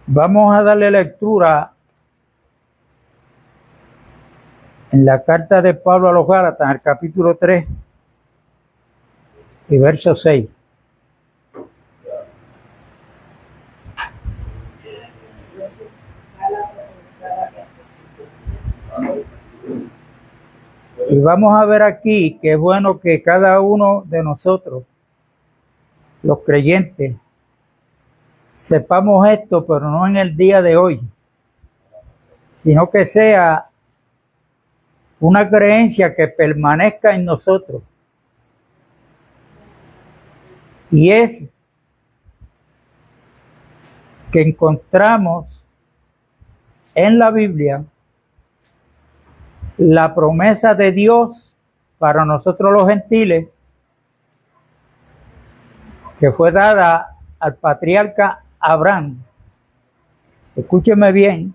Vamos a darle lectura en la carta de Pablo a los Gálatas, en el capítulo 3 y verso 6. Y vamos a ver aquí que es bueno que cada uno de nosotros, los creyentes, sepamos esto, pero no en el día de hoy, sino que sea una creencia que permanezca en nosotros. Y es que encontramos en la Biblia la promesa de Dios para nosotros los gentiles, que fue dada al patriarca Abraham. Escúcheme bien,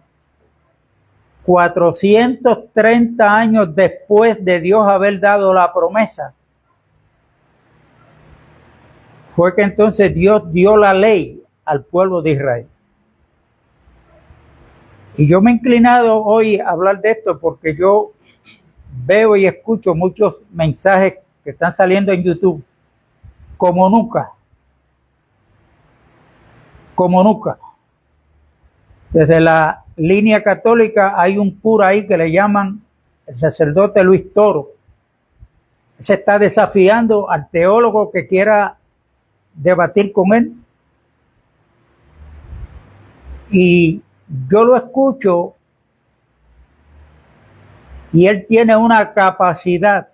430 años después de Dios haber dado la promesa, fue que entonces Dios dio la ley al pueblo de Israel. Y yo me he inclinado hoy a hablar de esto porque yo veo y escucho muchos mensajes que están saliendo en YouTube, como nunca. Desde la línea católica hay un cura ahí que le llaman el sacerdote Luis Toro. Se está desafiando al teólogo que quiera debatir con él. Y yo lo escucho y él tiene una capacidad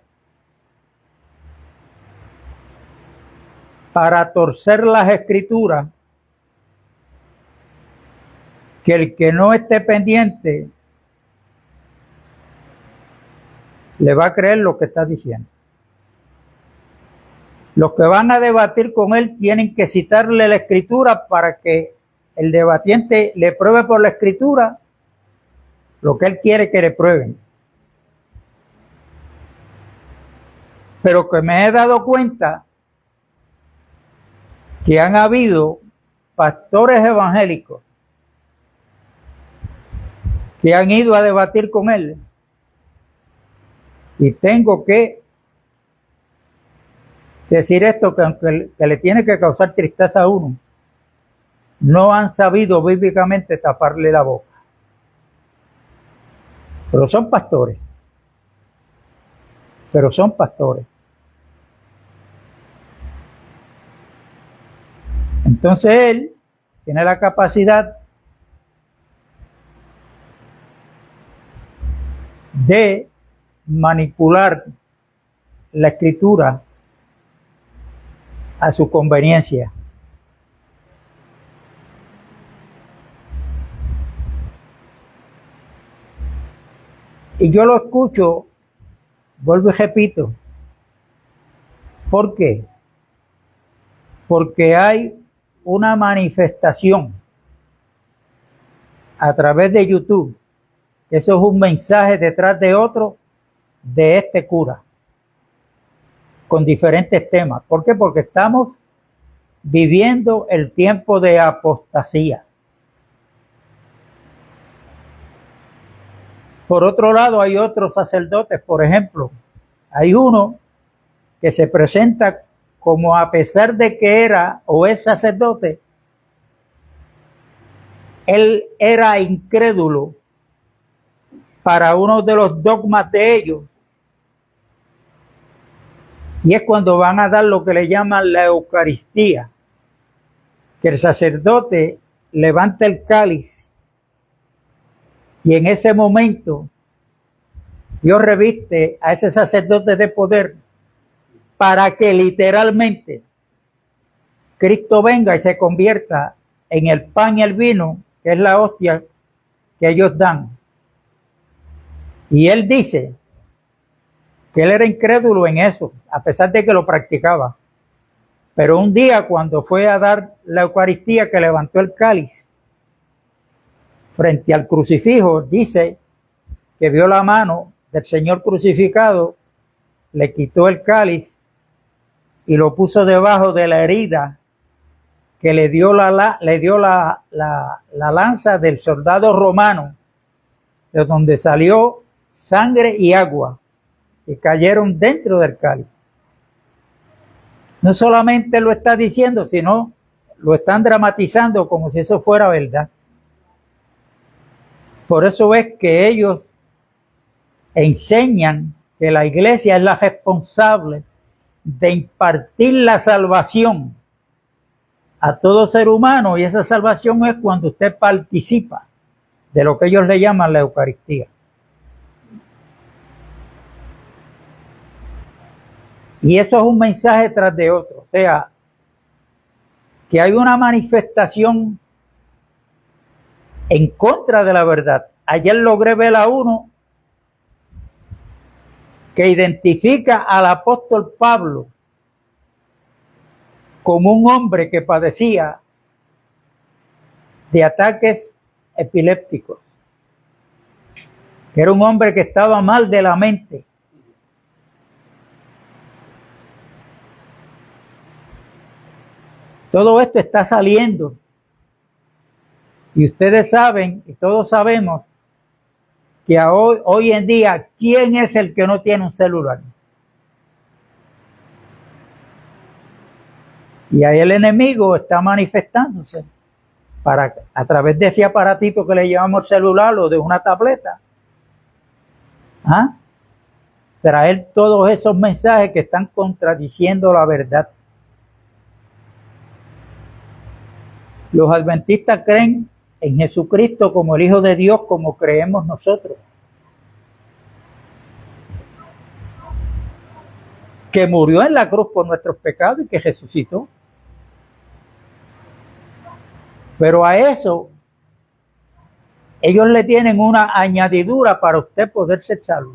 para torcer las escrituras que el que no esté pendiente le va a creer lo que está diciendo. Los que van a debatir con él tienen que citarle la escritura para que el debatiente le pruebe por la escritura lo que él quiere que le prueben. Pero que me he dado cuenta que han habido pastores evangélicos que han ido a debatir con él, y tengo que decir esto, que aunque le tiene que causar tristeza a uno, no han sabido bíblicamente taparle la boca. Pero son pastores. Entonces él tiene la capacidad de manipular la escritura a su conveniencia. Y yo lo escucho, vuelvo y repito. ¿Por qué? Porque hay una manifestación a través de YouTube. Eso es un mensaje detrás de otro de este cura, con diferentes temas. ¿Por qué? Porque estamos viviendo el tiempo de apostasía. Por otro lado, hay otros sacerdotes, por ejemplo, hay uno que se presenta como, a pesar de que era o es sacerdote, él era incrédulo para uno de los dogmas de ellos, y es cuando van a dar lo que le llaman la Eucaristía, que el sacerdote levanta el cáliz y en ese momento Dios reviste a ese sacerdote de poder para que literalmente Cristo venga y se convierta en el pan y el vino, que es la hostia que ellos dan. Y él dice que él era incrédulo en eso, a pesar de que lo practicaba. Pero un día, cuando fue a dar la Eucaristía, que levantó el cáliz frente al crucifijo, dice que vio la mano del Señor crucificado, le quitó el cáliz y lo puso debajo de la herida que le dio la lanza del soldado romano, de donde salió sangre y agua, que cayeron dentro del cáliz. No solamente lo está diciendo, sino lo están dramatizando como si eso fuera verdad. Por eso es que ellos enseñan que la iglesia es la responsable de impartir la salvación a todo ser humano, y esa salvación es cuando usted participa de lo que ellos le llaman la Eucaristía. Y eso es un mensaje tras de otro, o sea, que hay una manifestación en contra de la verdad. Ayer logré ver a uno que identifica al apóstol Pablo como un hombre que padecía de ataques epilépticos, que era un hombre que estaba mal de la mente. Todo esto está saliendo. Y ustedes saben, y todos sabemos, que hoy en día, ¿quién es el que no tiene un celular? Y ahí el enemigo está manifestándose para, a través de ese aparatito que le llamamos celular o de una tableta, traer todos esos mensajes que están contradiciendo la verdad. Los adventistas creen en Jesucristo como el Hijo de Dios, como creemos nosotros, que murió en la cruz por nuestros pecados y que resucitó. Pero a eso ellos le tienen una añadidura para usted poder ser salvo,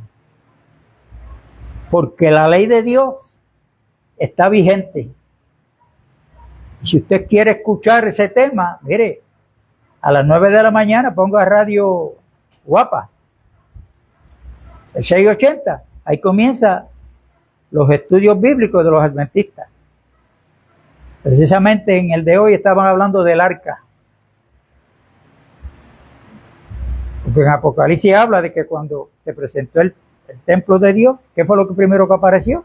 porque la ley de Dios está vigente. Y si usted quiere escuchar ese tema, mire, a las 9 de la mañana ponga Radio Guapa, el 680, ahí comienza los estudios bíblicos de los adventistas. Precisamente en el de hoy estaban hablando del arca. Porque en Apocalipsis habla de que cuando se presentó el templo de Dios, ¿qué fue lo que primero que apareció?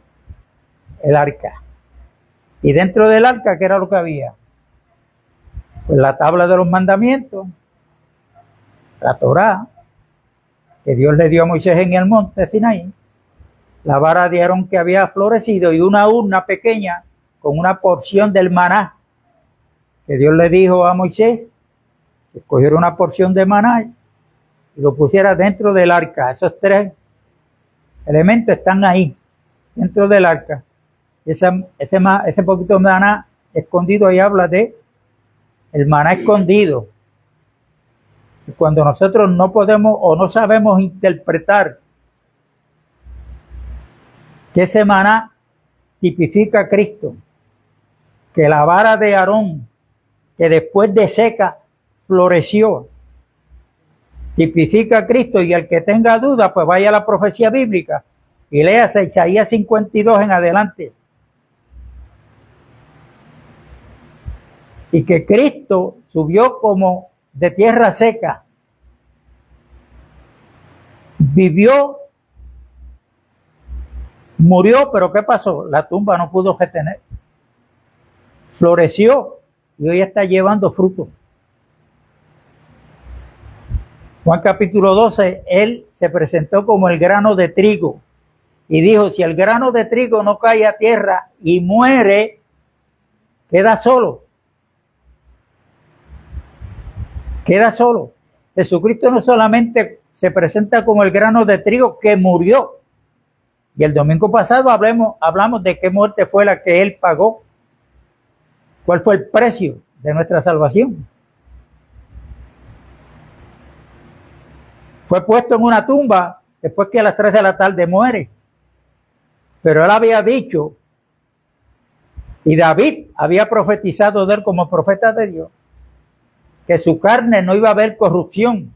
El arca. Y dentro del arca, ¿qué era lo que había? Pues la tabla de los mandamientos, la Torá, que Dios le dio a Moisés en el monte Sinaí, la vara de Aarón que había florecido y una urna pequeña con una porción del maná, que Dios le dijo a Moisés que escogiera una porción de maná y lo pusiera dentro del arca. Esos tres elementos están ahí, dentro del arca. Ese poquito de maná escondido ahí habla de el maná escondido. Y cuando nosotros no podemos o no sabemos interpretar que ese maná tipifica a Cristo, que la vara de Aarón, que después de seca floreció, tipifica a Cristo, y el que tenga duda, pues vaya a la profecía bíblica y léase Isaías 52 en adelante. Y que Cristo subió como de tierra seca, vivió, murió, pero ¿qué pasó? La tumba no pudo retener. Floreció y hoy está llevando fruto. Juan capítulo 12, él se presentó como el grano de trigo y dijo, si el grano de trigo no cae a tierra y muere, queda solo. Queda solo. Jesucristo no solamente se presenta como el grano de trigo que murió, y el domingo pasado hablamos de qué muerte fue la que él pagó, cuál fue el precio de nuestra salvación. Fue puesto en una tumba después que a las 3 de la tarde muere. Pero él había dicho, y David había profetizado de él como profeta de Dios, que su carne no iba a haber corrupción.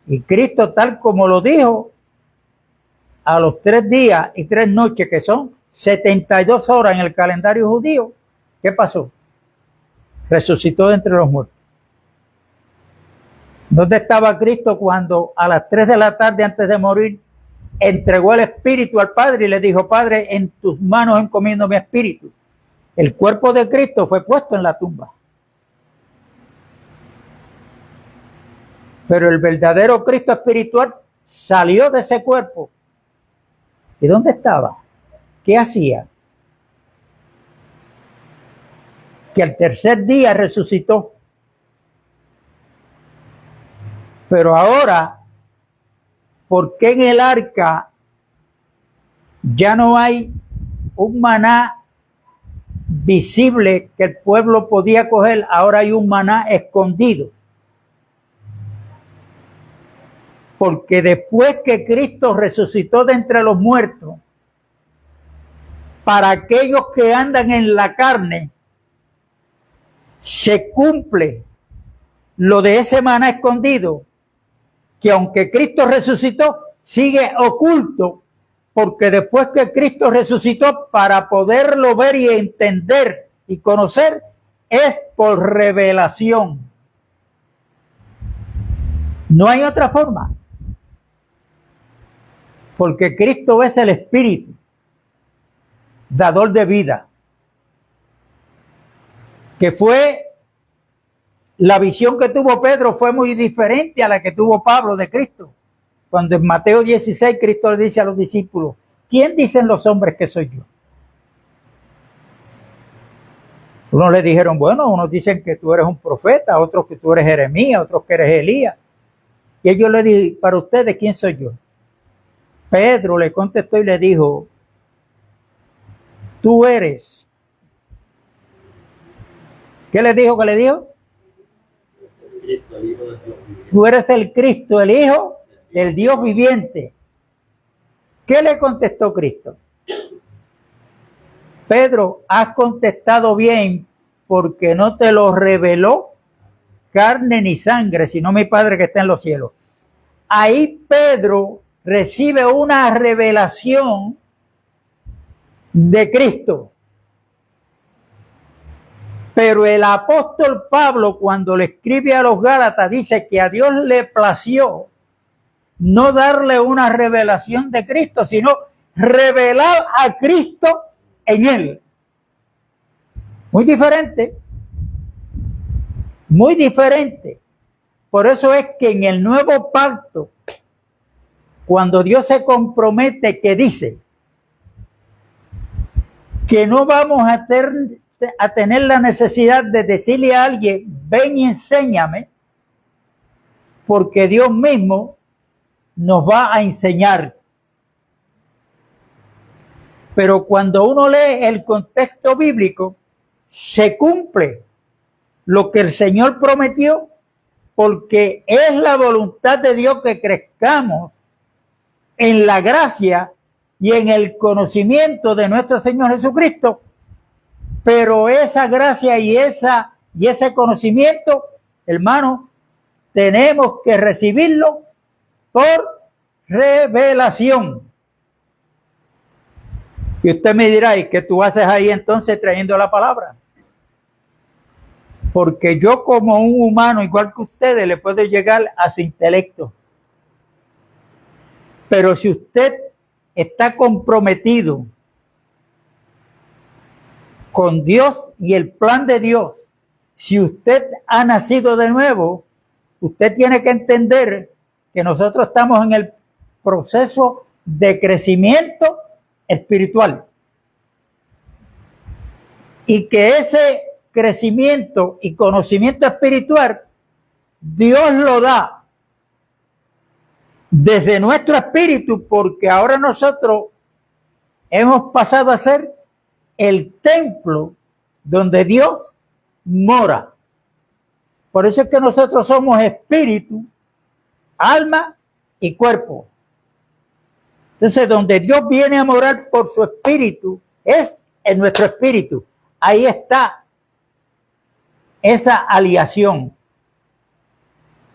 Y Cristo, tal como lo dijo, a los 3 días y 3 noches, que son 72 horas en el calendario judío, ¿qué pasó? resucitó de entre los muertos. ¿Dónde estaba Cristo cuando a las 3 de la tarde antes de morir entregó el espíritu al Padre y le dijo: Padre, en tus manos encomiendo mi espíritu? El cuerpo de Cristo fue puesto en la tumba, pero el verdadero Cristo espiritual salió de ese cuerpo. ¿Y dónde estaba? ¿Qué hacía? Que al tercer día resucitó. Pero ahora, ¿por qué en el arca ya no hay un maná visible que el pueblo podía coger? Ahora hay un maná escondido. Porque después que Cristo resucitó de entre los muertos, para aquellos que andan en la carne, se cumple lo de ese maná escondido, que aunque Cristo resucitó, sigue oculto, porque después que Cristo resucitó, para poderlo ver y entender y conocer, es por revelación. No hay otra forma, porque Cristo es el Espíritu, dador de vida, que fue la visión que tuvo Pedro fue muy diferente a la que tuvo Pablo de Cristo. Cuando en Mateo 16 Cristo le dice a los discípulos: ¿quién dicen los hombres que soy yo? Unos le dijeron: bueno, unos dicen que tú eres un profeta, otros que tú eres Jeremías, otros que eres Elías. Y ellos le dijeron: para ustedes, ¿quién soy yo? Pedro le contestó y le dijo: tú eres. ¿Qué le dijo? ¿Qué le dijo? Cristo, el Hijo de Dios. Tú eres el Cristo, el Hijo del Dios viviente. ¿Qué le contestó Cristo? Pedro, has contestado bien, porque no te lo reveló carne ni sangre, sino mi Padre que está en los cielos. Ahí Pedro recibe una revelación de Cristo. Pero el apóstol Pablo, cuando le escribe a los Gálatas, dice que a Dios le plació no darle una revelación de Cristo, sino revelar a Cristo en él. Muy diferente. Muy diferente. Por eso es que en el nuevo pacto, cuando Dios se compromete, que dice que no vamos a tener la necesidad de decirle a alguien: ven y enséñame, porque Dios mismo nos va a enseñar. Pero cuando uno lee el contexto bíblico, se cumple lo que el Señor prometió, porque es la voluntad de Dios que crezcamos en la gracia y en el conocimiento de nuestro Señor Jesucristo. Pero esa gracia y ese conocimiento, hermano, tenemos que recibirlo por revelación. Y usted me dirá: ¿y qué tú haces ahí entonces trayendo la palabra? Porque yo, como un humano igual que ustedes, le puedo llegar a su intelecto. Pero si usted está comprometido con Dios y el plan de Dios, si usted ha nacido de nuevo, usted tiene que entender que nosotros estamos en el proceso de crecimiento espiritual. Y que ese crecimiento y conocimiento espiritual, Dios lo da desde nuestro espíritu, porque ahora nosotros hemos pasado a ser el templo donde Dios mora. Por eso es que nosotros somos espíritu, alma y cuerpo. Entonces, donde Dios viene a morar por su espíritu, es en nuestro espíritu. Ahí está esa aliación,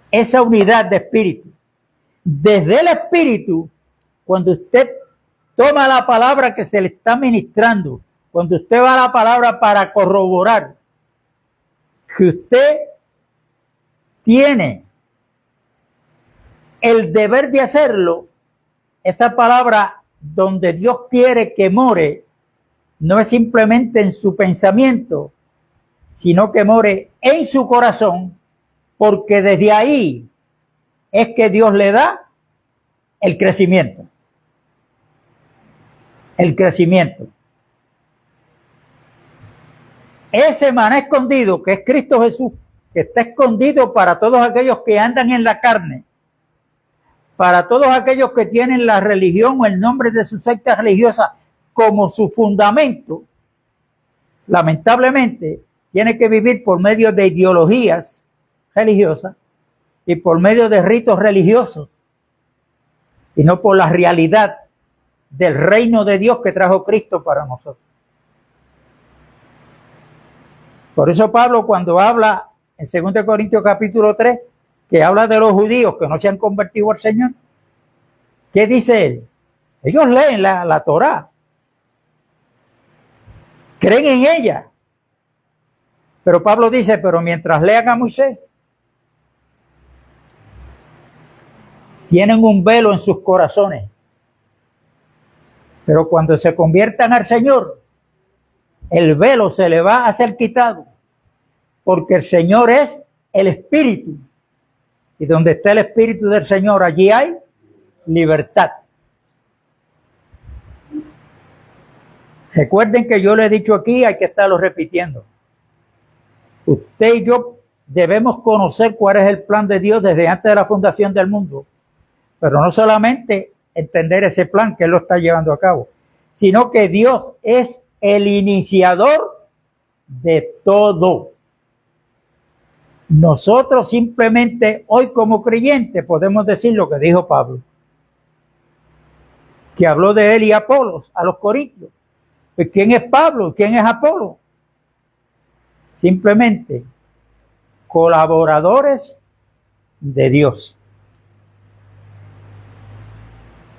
esa unidad de espíritu. Desde el espíritu, cuando usted toma la palabra que se le está ministrando, cuando usted va a la palabra para corroborar, que usted tiene el deber de hacerlo, esa palabra donde Dios quiere que more, no es simplemente en su pensamiento, sino que more en su corazón, porque desde ahí es que Dios le da el crecimiento. El crecimiento. Ese maná escondido, que es Cristo Jesús, que está escondido para todos aquellos que andan en la carne, para todos aquellos que tienen la religión o el nombre de su secta religiosa como su fundamento, lamentablemente tiene que vivir por medio de ideologías religiosas y por medio de ritos religiosos, y no por la realidad del reino de Dios que trajo Cristo para nosotros. Por eso Pablo, cuando habla en 2 Corintios capítulo 3, que habla de los judíos que no se han convertido al Señor, ¿qué dice él? Ellos leen la Torá, creen en ella, pero Pablo dice, pero mientras lean a Moisés, tienen un velo en sus corazones, pero cuando se conviertan al Señor, el velo se le va a ser quitado, porque el Señor es el Espíritu, y donde está el Espíritu del Señor, allí hay libertad. Recuerden que yo le he dicho aquí, hay que estarlo repitiendo. Usted y yo debemos conocer cuál es el plan de Dios desde antes de la fundación del mundo, pero no solamente entender ese plan que Él lo está llevando a cabo, sino que Dios es el iniciador de todo. Nosotros simplemente hoy como creyentes podemos decir lo que dijo Pablo, que habló de él y Apolos a los Corintios. Pues ¿quién es Pablo? ¿Quién es Apolo? Simplemente colaboradores de Dios.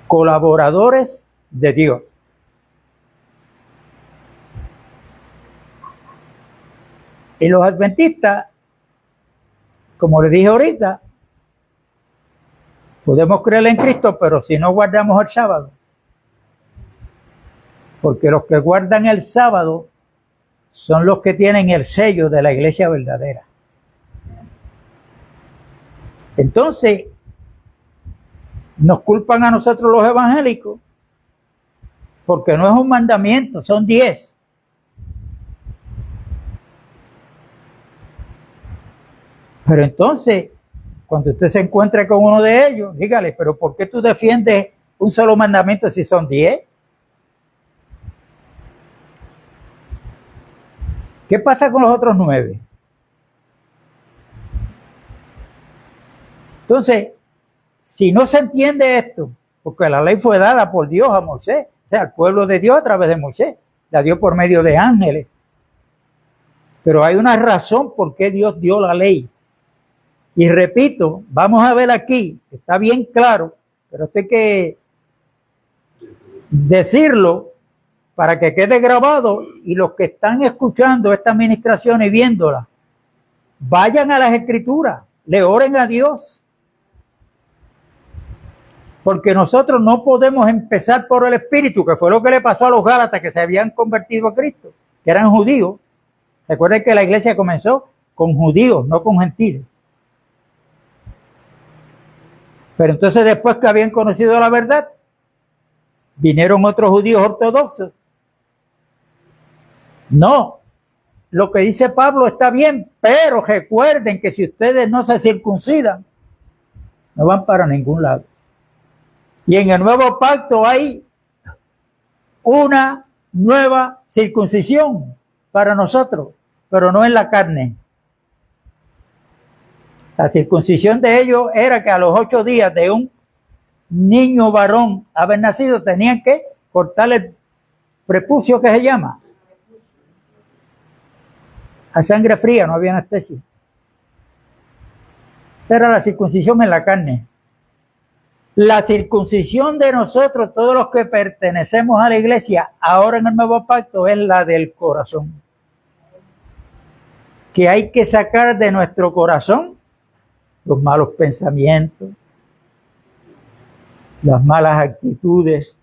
Colaboradores de Dios. Y los adventistas, como les dije ahorita, podemos creer en Cristo, pero si no guardamos el sábado, porque los que guardan el sábado son los que tienen el sello de la iglesia verdadera. Entonces, nos culpan a nosotros los evangélicos, porque no es un mandamiento, son 10. Pero entonces, cuando usted se encuentre con uno de ellos, dígale, pero ¿por qué tú defiendes un solo mandamiento si son 10? ¿Qué pasa con los otros 9? Entonces, si no se entiende esto, porque la ley fue dada por Dios a Moisés, o sea, al pueblo de Dios a través de Moisés, la dio por medio de ángeles. Pero hay una razón por qué Dios dio la ley. Y repito, vamos a ver aquí, está bien claro, pero esto hay que decirlo para que quede grabado, y los que están escuchando esta administración y viéndola, vayan a las Escrituras, le oren a Dios. Porque nosotros no podemos empezar por el Espíritu, que fue lo que le pasó a los Gálatas que se habían convertido a Cristo, que eran judíos. Recuerden que la iglesia comenzó con judíos, no con gentiles. Pero entonces, después que habían conocido la verdad, vinieron otros judíos ortodoxos. No, lo que dice Pablo está bien, pero recuerden que si ustedes no se circuncidan, no van para ningún lado. Y en el nuevo pacto hay una nueva circuncisión para nosotros, pero no en la carne. La circuncisión de ellos era que a los 8 días de un niño varón haber nacido, tenían que cortarle el prepucio, que se llama. A sangre fría, no había anestesia. Esa era la circuncisión en la carne. La circuncisión de nosotros, todos los que pertenecemos a la iglesia, ahora en el nuevo pacto, es la del corazón. que hay que sacar de nuestro corazón los malos pensamientos, las malas actitudes,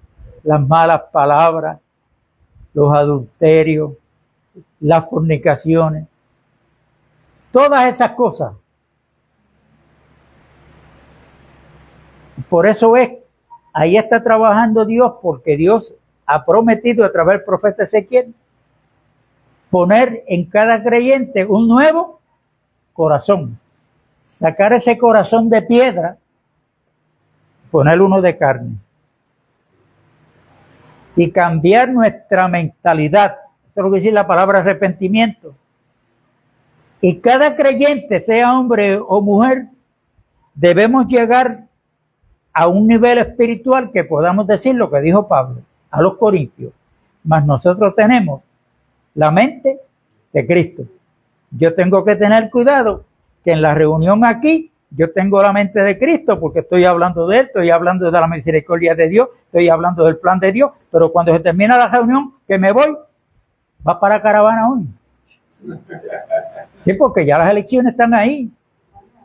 las malas palabras, los adulterios, las fornicaciones, todas esas cosas. Por eso ahí está trabajando Dios, porque Dios ha prometido a través del profeta Ezequiel poner en cada creyente un nuevo corazón, sacar ese corazón de piedra, poner uno de carne y cambiar nuestra mentalidad. Eso es lo que dice la palabra arrepentimiento. Y cada creyente, sea hombre o mujer, debemos llegar a un nivel espiritual que podamos decir lo que dijo Pablo a los Corintios: mas nosotros tenemos la mente de Cristo. Yo tengo que tener cuidado que en la reunión aquí yo tengo la mente de Cristo, porque estoy hablando de Él, estoy hablando de la misericordia de Dios, estoy hablando del plan de Dios, pero cuando se termina la reunión, que me voy, va para Caravana hoy. Sí, porque ya las elecciones están ahí,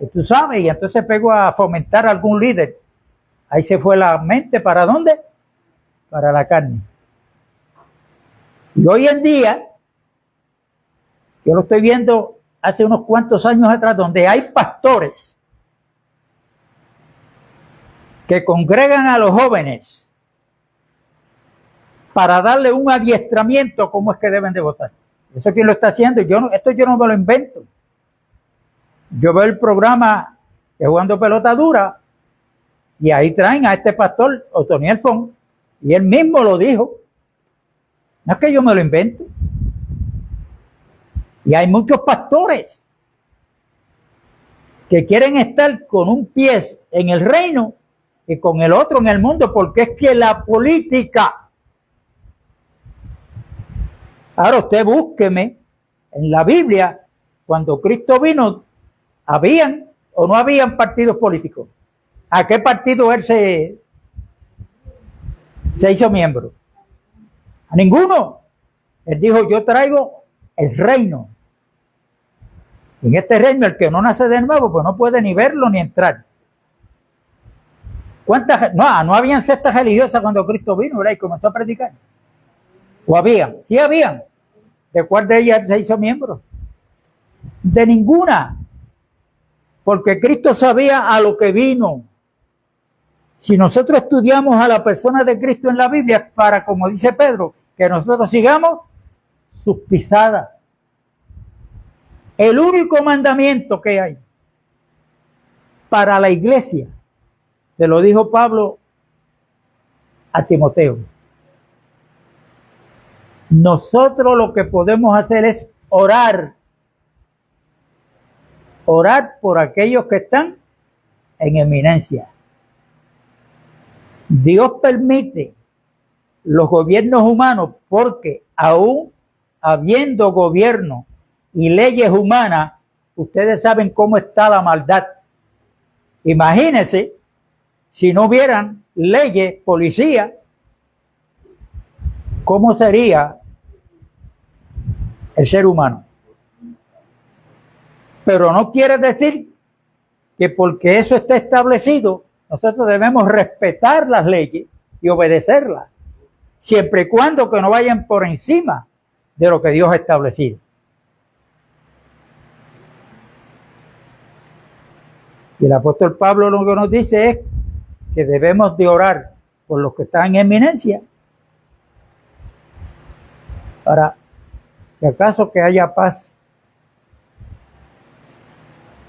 y tú sabes, y entonces pego a fomentar a algún líder. Ahí se fue la mente, ¿para dónde? Para la carne. Y hoy en día, yo lo estoy viendo hace unos cuantos años atrás, donde hay pastores que congregan a los jóvenes para darle un adiestramiento cómo es que deben de votar. ¿Eso quién lo está haciendo? Esto yo no me lo invento. Yo veo el programa de Jugando Pelota Dura y ahí traen a este pastor, Otoniel Font, y él mismo lo dijo. No es que yo me lo invento. Y hay muchos pastores que quieren estar con un pie en el reino y con el otro en el mundo, porque es que la política. Ahora usted búsqueme en la Biblia, cuando Cristo vino, ¿habían o no habían partidos políticos? ¿A qué partido él se hizo miembro? A ninguno. Él dijo: yo traigo el reino. En este reino, el que no nace de nuevo, pues no puede ni verlo ni entrar. No habían sectas religiosas cuando Cristo vino, ¿verdad? Y comenzó a predicar. ¿O habían? Sí habían. ¿De cuál de ellas se hizo miembro? De ninguna. Porque Cristo sabía a lo que vino. Si nosotros estudiamos a la persona de Cristo en la Biblia, para, como dice Pedro, que nosotros sigamos sus pisadas. El único mandamiento que hay para la iglesia, se lo dijo Pablo a Timoteo. Nosotros lo que podemos hacer es orar. Orar por aquellos que están en eminencia. Dios permite los gobiernos humanos, porque aún habiendo gobierno y leyes humanas, ustedes saben cómo está la maldad. Imagínense si no hubieran leyes, policía, ¿cómo sería el ser humano? Pero no quiere decir que porque eso está establecido, nosotros debemos respetar las leyes y obedecerlas, siempre y cuando que no vayan por encima de lo que Dios ha establecido. Y el apóstol Pablo lo que nos dice es que debemos de orar por los que están en eminencia, para, si acaso, que haya paz.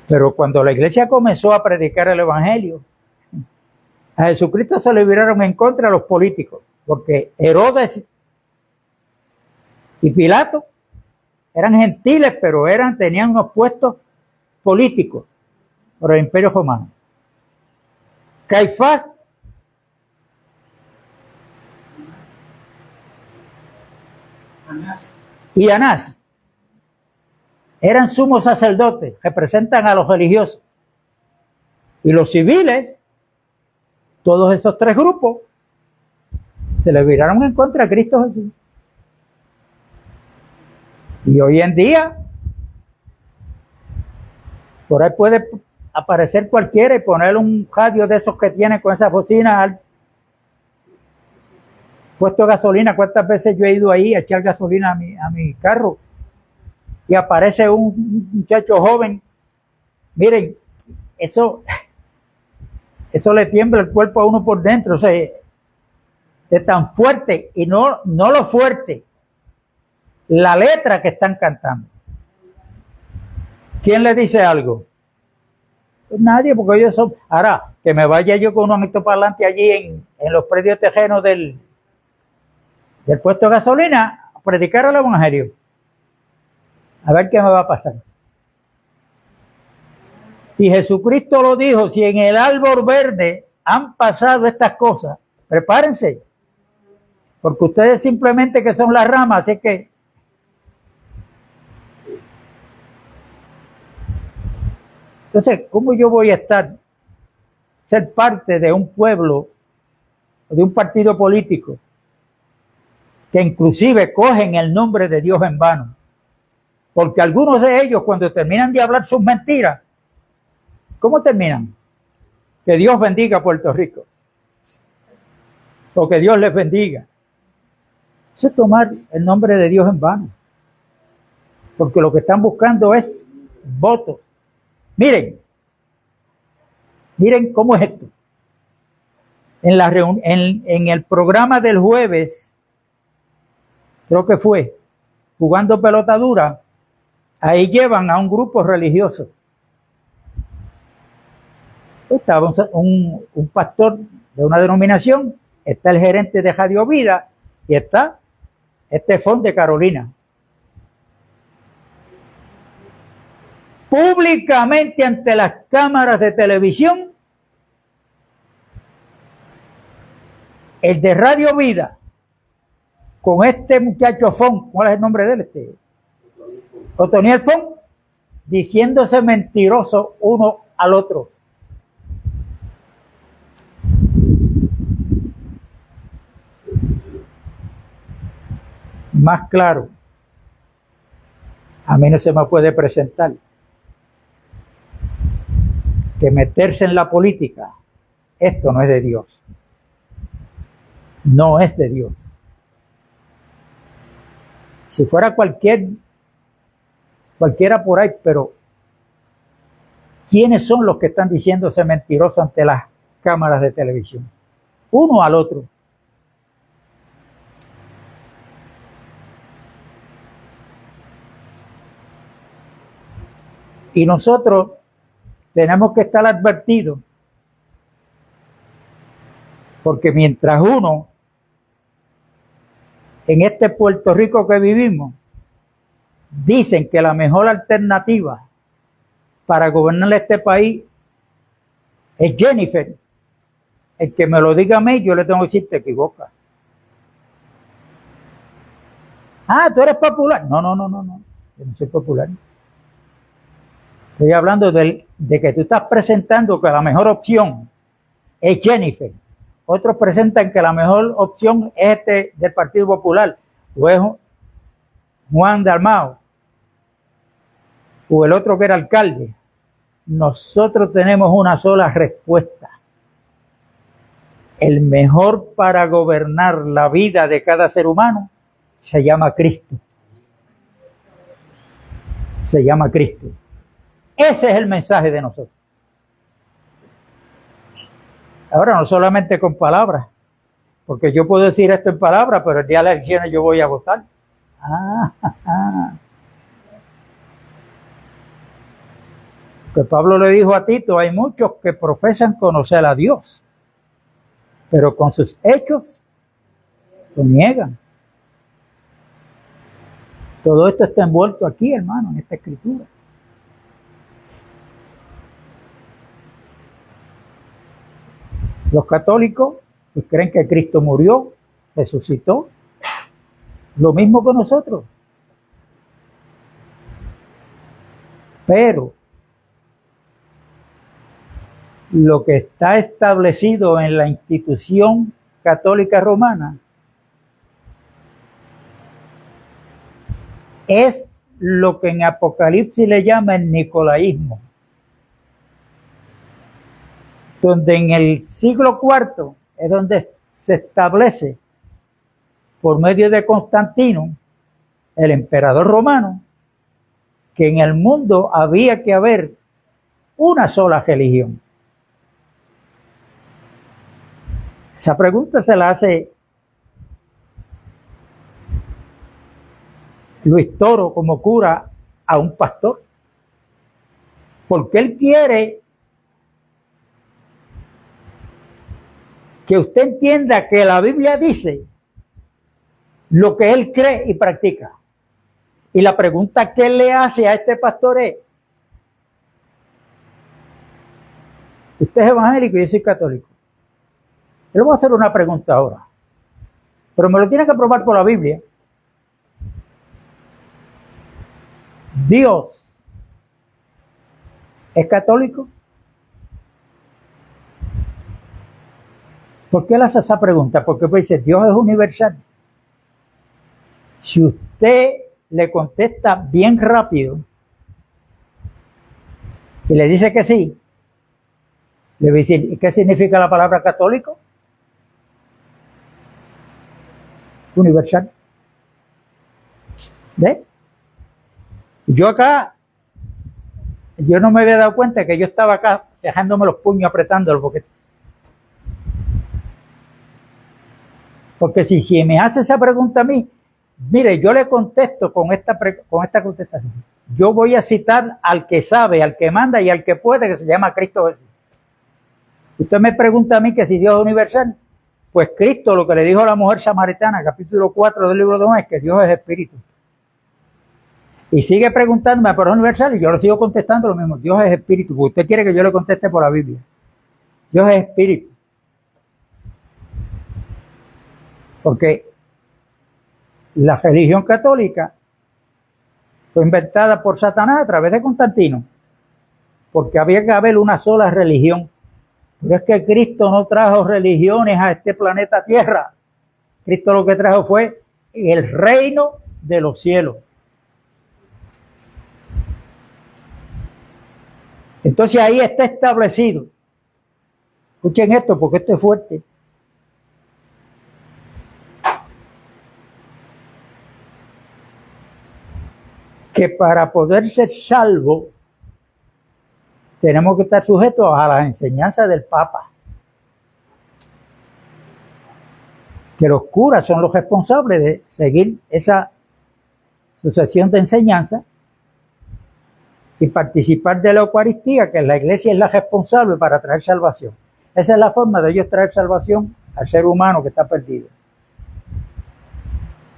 Pero cuando la iglesia comenzó a predicar el evangelio, a Jesucristo se le viraron en contra a los políticos, porque Herodes y Pilato eran gentiles, pero tenían unos puestos políticos por el Imperio Romano. Caifás y Anás eran sumos sacerdotes, representan a los religiosos. Y los civiles, todos esos tres grupos, se le viraron en contra a Cristo Jesús. Y hoy en día, Por ahí puede aparecer cualquiera y poner un radio de esos que tiene con esas bocinas al puesto de gasolina. ¿Cuántas veces yo he ido ahí a echar gasolina a mi carro? Y aparece un muchacho joven. Miren, eso le tiembla el cuerpo a uno por dentro. O sea, es tan fuerte, y no lo fuerte, la letra que están cantando. ¿Quién le dice algo? Pues nadie, porque ellos son. Ahora, que me vaya yo con un altoparlante allí en los predios tejenos del puesto de gasolina a predicar el evangelio. A ver qué me va a pasar. Y Jesucristo lo dijo: si en el árbol verde han pasado estas cosas, prepárense, porque ustedes simplemente que son las ramas. Así que entonces, ¿cómo yo voy a ser parte de un pueblo, de un partido político, que inclusive cogen el nombre de Dios en vano? Porque algunos de ellos, cuando terminan de hablar sus mentiras, ¿cómo terminan? Que Dios bendiga a Puerto Rico, o que Dios les bendiga. Eso es tomar el nombre de Dios en vano, porque lo que están buscando es votos. Miren cómo es esto. En el programa del jueves, creo que fue, Jugando Pelota Dura, ahí llevan a un grupo religioso. Estaba un pastor de una denominación, está el gerente de Radio Vida y está Estefón de Carolina. Públicamente ante las cámaras de televisión, el de Radio Vida, con este muchacho Fon, ¿cuál es el nombre de él? Otoniel Fon, diciéndose mentiroso uno al otro. Más claro, a mí no se me puede presentar que meterse en la política, esto no es de Dios. No es de Dios. Si fuera cualquiera por ahí, pero ¿quiénes son los que están diciéndose mentirosos ante las cámaras de televisión? Uno al otro. Y nosotros tenemos que estar advertidos, porque mientras uno, en este Puerto Rico que vivimos, dicen que la mejor alternativa para gobernar este país es Jennifer, el que me lo diga a mí, yo le tengo que decir: te equivocas. Ah, ¿tú eres popular? No, yo no soy popular. Estoy hablando de que tú estás presentando que la mejor opción es Jennifer. Otros presentan que la mejor opción es del Partido Popular, o es Juan Dalmau, o el otro que era alcalde. Nosotros tenemos una sola respuesta. El mejor para gobernar la vida de cada ser humano se llama Cristo. Se llama Cristo. Ese es el mensaje de nosotros. Ahora, no solamente con palabras, porque yo puedo decir esto en palabras, pero el día de las elecciones yo voy a votar. Que Pablo le dijo a Tito: hay muchos que profesan conocer a Dios, pero con sus hechos lo niegan. Todo esto está envuelto aquí, hermano, en esta escritura. Los católicos pues creen que Cristo murió, resucitó, lo mismo que nosotros. Pero lo que está establecido en la institución católica romana es lo que en Apocalipsis le llama el nicolaísmo. donde en el siglo IV es donde se establece, por medio de Constantino, el emperador romano, que en el mundo había que haber una sola religión. Esa pregunta se la hace Luis Toro como cura a un pastor, porque él quiere que usted entienda que la Biblia dice lo que él cree y practica. Y la pregunta que él le hace a este pastor es: usted es evangélico y yo soy católico. Yo le voy a hacer una pregunta ahora, pero me lo tiene que probar por la Biblia. ¿Dios es católico? ¿Por qué él hace esa pregunta? Porque pues dice, Dios es universal. Si usted le contesta bien rápido y le dice que sí, le voy a decir, ¿qué significa la palabra católico? Universal. ¿Ve? Yo acá, yo no me había dado cuenta que yo estaba acá dejándome los puños apretándolo, porque si me hace esa pregunta a mí, mire, yo le contesto con esta contestación. Yo voy a citar al que sabe, al que manda y al que puede, que se llama Cristo Jesús. Usted me pregunta a mí que si Dios es universal, pues Cristo lo que le dijo a la mujer samaritana, capítulo 4 del libro de Juan, es que Dios es espíritu. Y sigue preguntándome, pero es universal, y yo le sigo contestando lo mismo, Dios es espíritu, porque usted quiere que yo le conteste por la Biblia. Dios es espíritu. Porque la religión católica fue inventada por Satanás a través de Constantino, porque había que haber una sola religión. Pero es que Cristo no trajo religiones a este planeta Tierra. Cristo lo que trajo fue el reino de los cielos. Entonces ahí está establecido. Escuchen esto porque esto es fuerte. Que para poder ser salvo tenemos que estar sujetos a las enseñanzas del Papa. Que los curas son los responsables de seguir esa sucesión de enseñanzas y participar de la Eucaristía, que la Iglesia es la responsable para traer salvación. Esa es la forma de ellos traer salvación al ser humano que está perdido.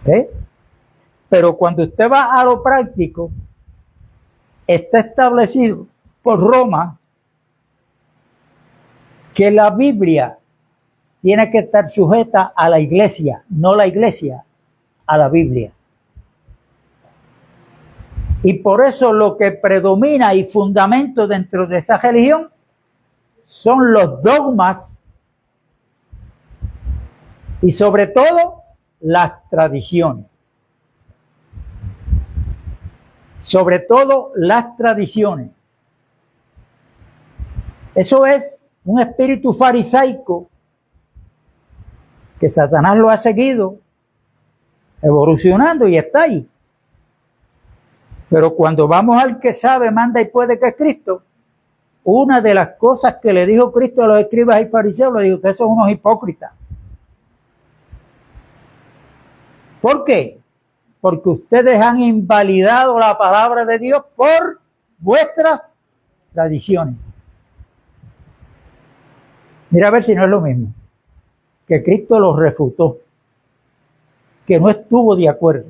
¿Eh? Pero cuando usted va a lo práctico, está establecido por Roma que la Biblia tiene que estar sujeta a la Iglesia, no la Iglesia a la Biblia. Y por eso lo que predomina y fundamento dentro de esta religión son los dogmas y sobre todo las tradiciones. Sobre todo las tradiciones. Eso es un espíritu farisaico que Satanás lo ha seguido evolucionando y está ahí. Pero cuando vamos al que sabe, manda y puede, que es Cristo, una de las cosas que le dijo Cristo a los escribas y fariseos, le dijo, ustedes son unos hipócritas. ¿Por qué? Porque ustedes han invalidado la palabra de Dios por vuestras tradiciones. Mira a ver si no es lo mismo. Que Cristo los refutó, que no estuvo de acuerdo.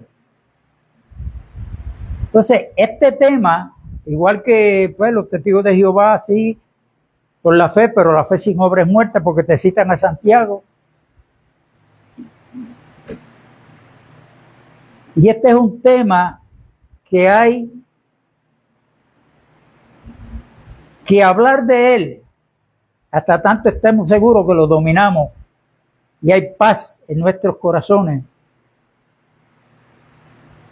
Entonces, este tema, igual que pues, los testigos de Jehová, sí, por la fe, pero la fe sin obra es muerta, porque te citan a Santiago. Y este es un tema que hay que hablar de él, hasta tanto estemos seguros que lo dominamos y hay paz en nuestros corazones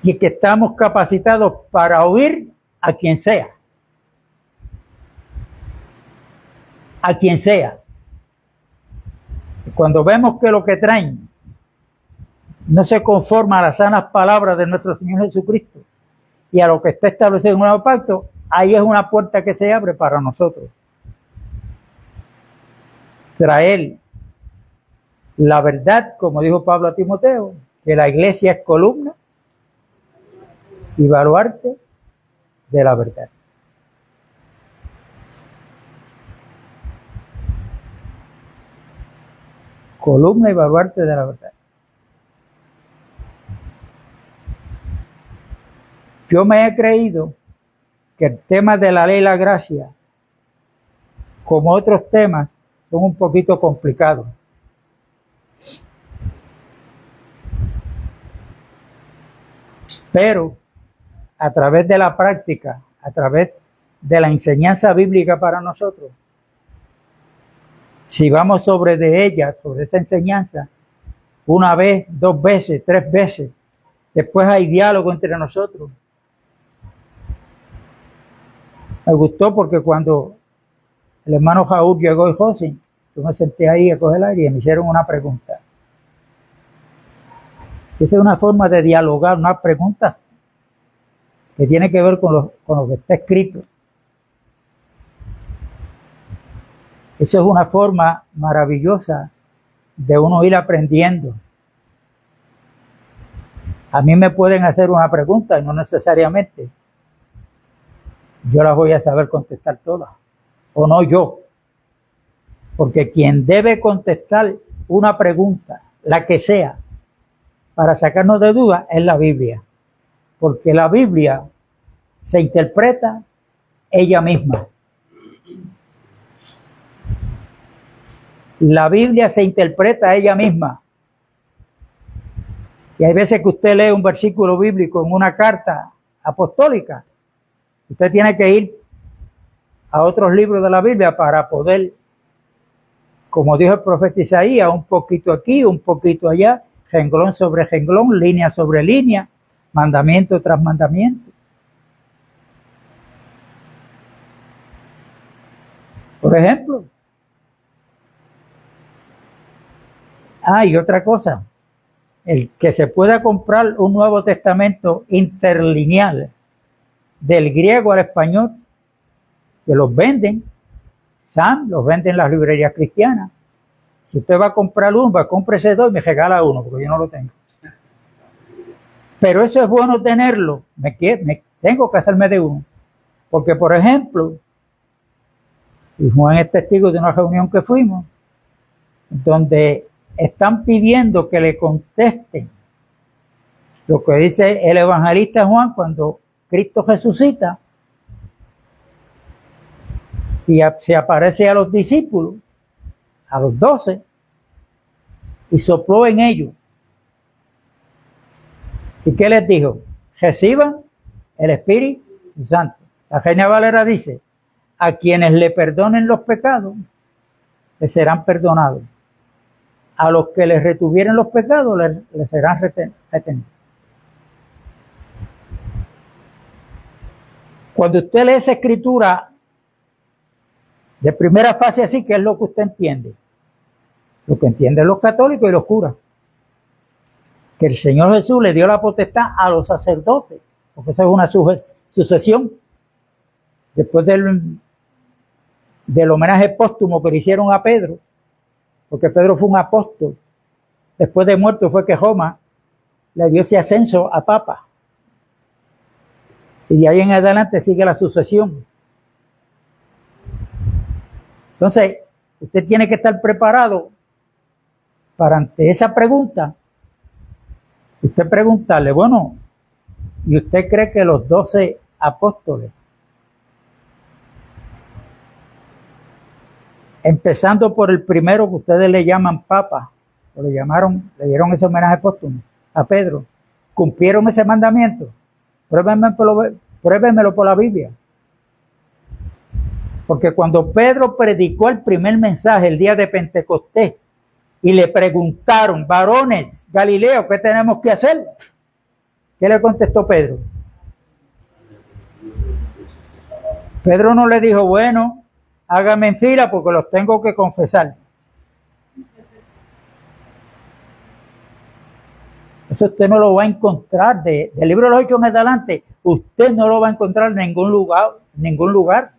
y que estamos capacitados para oír a quien sea. a quien sea. Cuando vemos que lo que traen no se conforma a las sanas palabras de nuestro Señor Jesucristo y a lo que está establecido en un nuevo pacto, ahí es una puerta que se abre para nosotros. Traer la verdad, como dijo Pablo a Timoteo, que la iglesia es columna y baluarte de la verdad. Columna y baluarte de la verdad. Yo me he creído que el tema de la ley y la gracia, como otros temas, son un poquito complicados. Pero a través de la práctica, a través de la enseñanza bíblica para nosotros, si vamos sobre de ella, sobre esa enseñanza, una vez, 2 veces, 3 veces, después hay diálogo entre nosotros. Me gustó porque cuando el hermano Jaúl llegó y José, yo me senté ahí a coger el aire y me hicieron una pregunta. Esa es una forma de dialogar, una pregunta que tiene que ver con lo que está escrito. Esa es una forma maravillosa de uno ir aprendiendo. A mí me pueden hacer una pregunta y no necesariamente yo las voy a saber contestar todas, o no yo. Porque quien debe contestar una pregunta, la que sea, para sacarnos de dudas, es la Biblia. Porque la Biblia se interpreta ella misma. La Biblia se interpreta ella misma. Y hay veces que usted lee un versículo bíblico en una carta apostólica. Usted tiene que ir a otros libros de la Biblia para poder, como dijo el profeta Isaías, un poquito aquí, un poquito allá, renglón sobre renglón, línea sobre línea, mandamiento tras mandamiento. Por ejemplo. Y otra cosa, el que se pueda comprar un Nuevo Testamento interlineal del griego al español, que los venden, los venden en las librerías cristianas. Si usted va a comprar uno, pues cómprese 2 y me regala uno, porque yo no lo tengo. Pero eso es bueno tenerlo, tengo que hacerme de uno. Porque, por ejemplo, y Juan es testigo de una reunión que fuimos, donde están pidiendo que le contesten lo que dice el evangelista Juan cuando Cristo resucita y se aparece a los discípulos, a los 12, y sopló en ellos. ¿Y qué les dijo? Reciban el Espíritu Santo. La Reina Valera dice, a quienes le perdonen los pecados, les serán perdonados. A los que les retuvieren los pecados, les serán retenidos. Cuando usted lee esa escritura de primera fase así, ¿qué es lo que usted entiende? Lo que entienden los católicos y los curas. Que el Señor Jesús le dio la potestad a los sacerdotes, porque eso es una sucesión. Después del homenaje póstumo que le hicieron a Pedro, porque Pedro fue un apóstol, después de muerto fue que Roma le dio ese ascenso a papa. Y de ahí en adelante sigue la sucesión. Entonces, usted tiene que estar preparado para ante esa pregunta, usted preguntarle, bueno, ¿y usted cree que los 12 apóstoles, empezando por el primero que ustedes le llaman papa, o le dieron ese homenaje póstumo a Pedro, cumplieron ese mandamiento? Pruébenmelo por la Biblia. Porque cuando Pedro predicó el primer mensaje el día de Pentecostés y le preguntaron, varones Galileo, ¿qué tenemos que hacer? ¿Qué le contestó Pedro? Pedro no le dijo, bueno, hágame en fila porque los tengo que confesar. Eso usted no lo va a encontrar del libro de los Hechos en adelante. Usted no lo va a encontrar en ningún lugar.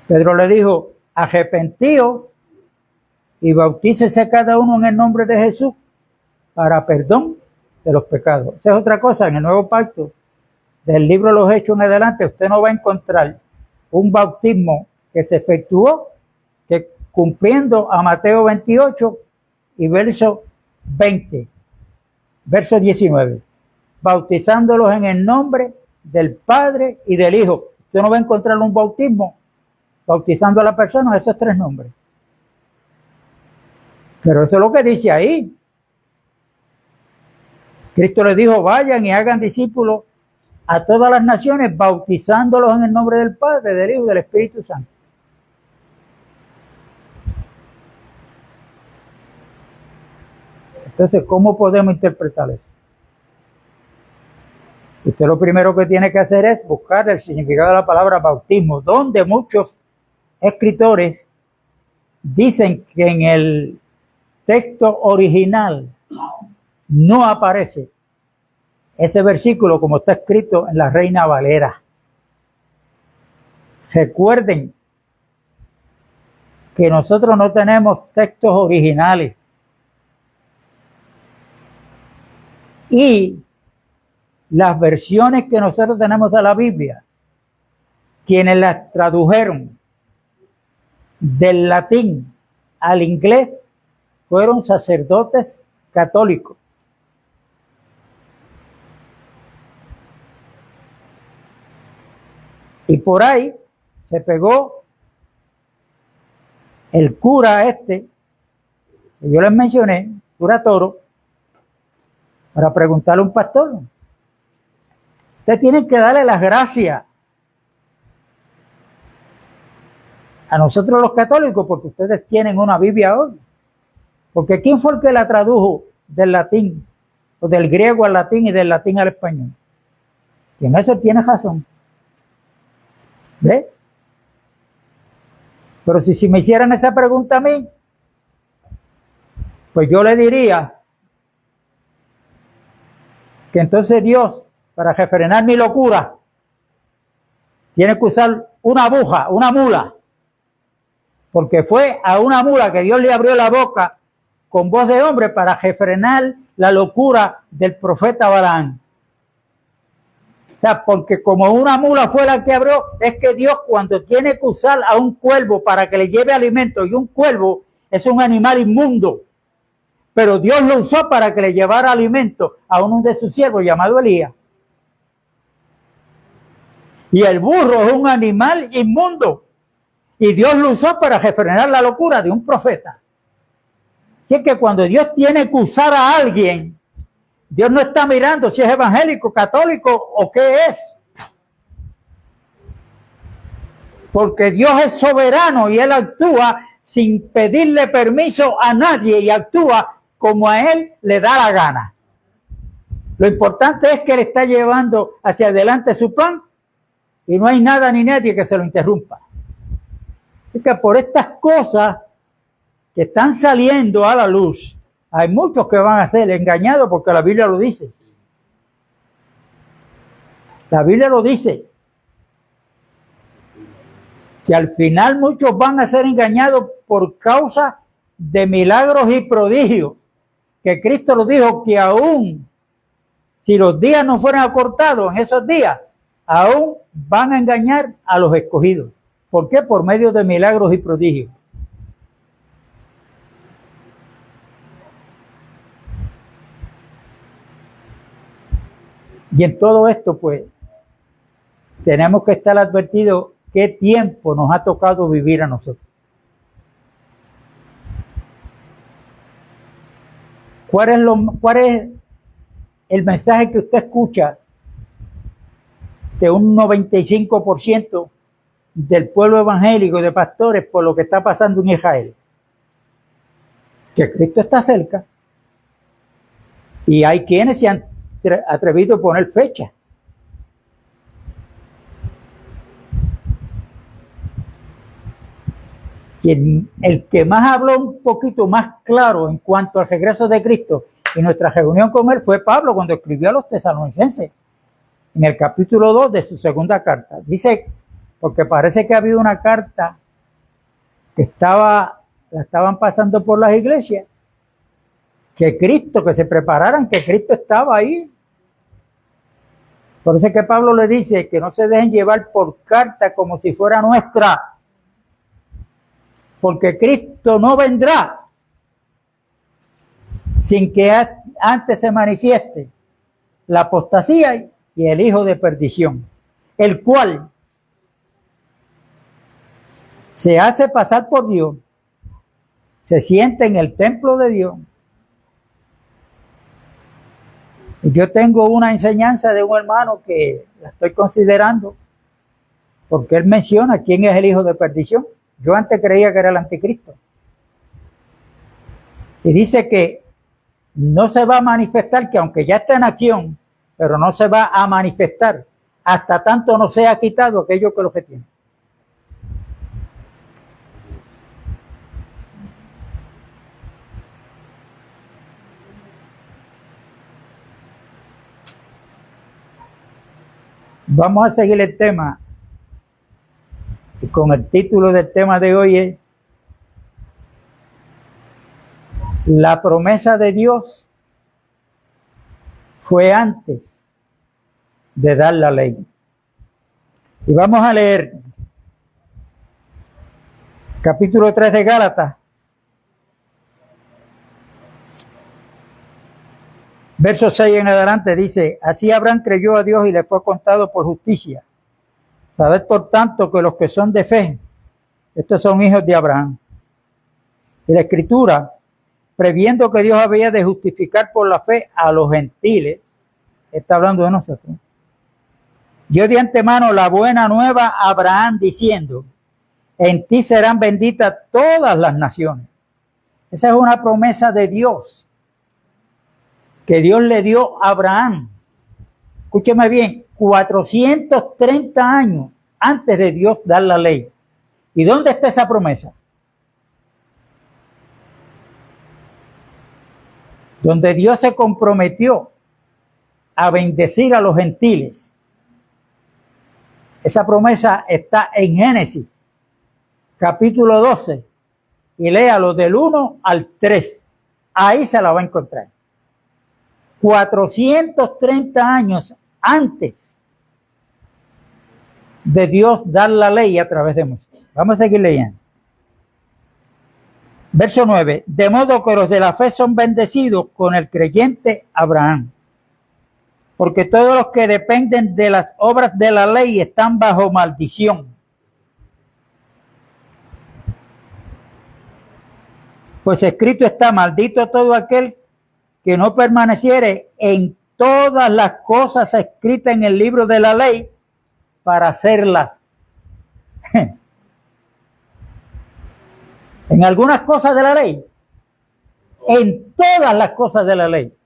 Pedro le dijo, arrepentíos y bautícese cada uno en el nombre de Jesús para perdón de los pecados. Esa es otra cosa. En el Nuevo Pacto, del libro de los Hechos en adelante, usted no va a encontrar un bautismo que se efectuó que cumpliendo a Mateo 28 y verso 20, verso 19, bautizándolos en el nombre del Padre y del Hijo. Usted no va a encontrar un bautismo bautizando a la persona esos tres nombres. Pero eso es lo que dice ahí. Cristo les dijo, vayan y hagan discípulos a todas las naciones, bautizándolos en el nombre del Padre, del Hijo y del Espíritu Santo. Entonces, ¿cómo podemos interpretar eso? Usted lo primero que tiene que hacer es buscar el significado de la palabra bautismo, donde muchos escritores dicen que en el texto original no aparece ese versículo como está escrito en la Reina Valera. Recuerden que nosotros no tenemos textos originales y las versiones que nosotros tenemos de la Biblia, quienes las tradujeron del latín al inglés fueron sacerdotes católicos. Y por ahí se pegó el cura que yo les mencioné, cura Toro, para preguntarle a un pastor. Ustedes tienen que darle las gracias a nosotros los católicos porque ustedes tienen una Biblia hoy. Porque ¿quién fue el que la tradujo del latín, o del griego al latín y del latín al español? Y en eso tiene razón. ¿Ve? Pero si me hicieran esa pregunta a mí, pues yo le diría que entonces Dios, para refrenar mi locura, tiene que usar una aguja, una mula, porque fue a una mula que Dios le abrió la boca con voz de hombre para refrenar la locura del profeta Balaam. O sea, porque como una mula fue la que abrió, es que Dios cuando tiene que usar a un cuervo para que le lleve alimento, y un cuervo es un animal inmundo, pero Dios lo usó para que le llevara alimento a uno de sus siervos llamado Elías. Y el burro es un animal inmundo, y Dios lo usó para refrenar la locura de un profeta. Así que cuando Dios tiene que usar a alguien, Dios no está mirando si es evangélico, católico o qué es. Porque Dios es soberano y Él actúa sin pedirle permiso a nadie y actúa como a Él le da la gana. Lo importante es que Él está llevando hacia adelante su plan y no hay nada ni nadie que se lo interrumpa. Así que por estas cosas que están saliendo a la luz, hay muchos que van a ser engañados porque la Biblia lo dice. La Biblia lo dice. Que al final muchos van a ser engañados por causa de milagros y prodigios. Que Cristo lo dijo que aún si los días no fueran acortados en esos días, aún van a engañar a los escogidos. ¿Por qué? Por medio de milagros y prodigios. Y en todo esto, pues, tenemos que estar advertidos qué tiempo nos ha tocado vivir a nosotros. ¿Cuál es el mensaje que usted escucha de un 95% del pueblo evangélico y de pastores por lo que está pasando en Israel? Que Cristo está cerca. Y hay quienes se han atrevido a poner fecha. el que más habló un poquito más claro en cuanto al regreso de Cristo y nuestra reunión con él fue Pablo cuando escribió a los tesalonicenses en el capítulo 2 de su segunda carta. Dice, porque parece que ha habido una carta que la estaban pasando por las iglesias, que se prepararan, que Cristo estaba ahí. Por eso es que Pablo le dice que no se dejen llevar por carta como si fuera nuestra, porque Cristo no vendrá sin que antes se manifieste la apostasía y el hijo de perdición, el cual se hace pasar por Dios, se sienta en el templo de Dios. Y yo tengo una enseñanza de un hermano que la estoy considerando, porque él menciona quién es el hijo de perdición. Yo antes creía que era el anticristo. Y dice que no se va a manifestar, que aunque ya está en acción, pero no se va a manifestar hasta tanto no sea quitado aquello que lo que tiene. Vamos a seguir el tema, y con el título del tema de hoy es La promesa de Dios fue antes de dar la ley. Y vamos a leer capítulo 3 de Gálatas, verso 6 en adelante, dice: así Abraham creyó a Dios y le fue contado por justicia. Sabed por tanto que los que son de fe, estos son hijos de Abraham. Y la Escritura, previendo que Dios había de justificar por la fe a los gentiles, está hablando de nosotros, dio de antemano la buena nueva a Abraham diciendo: en ti serán benditas todas las naciones. Esa es una promesa de Dios, que Dios le dio a Abraham. Escúcheme bien, 430 años antes de Dios dar la ley. ¿Y dónde está esa promesa? Donde Dios se comprometió a bendecir a los gentiles. Esa promesa está en Génesis, capítulo 12, y léalo del 1 al 3. Ahí se la va a encontrar. 430 años antes de Dios dar la ley a través de Moisés. Vamos a seguir leyendo. Verso 9. De modo que los de la fe son bendecidos con el creyente Abraham. Porque todos los que dependen de las obras de la ley están bajo maldición. Pues escrito está: maldito todo aquel que no permaneciere en todas las cosas escritas en el libro de la ley para hacerlas. En algunas cosas de la ley, en todas las cosas de la ley.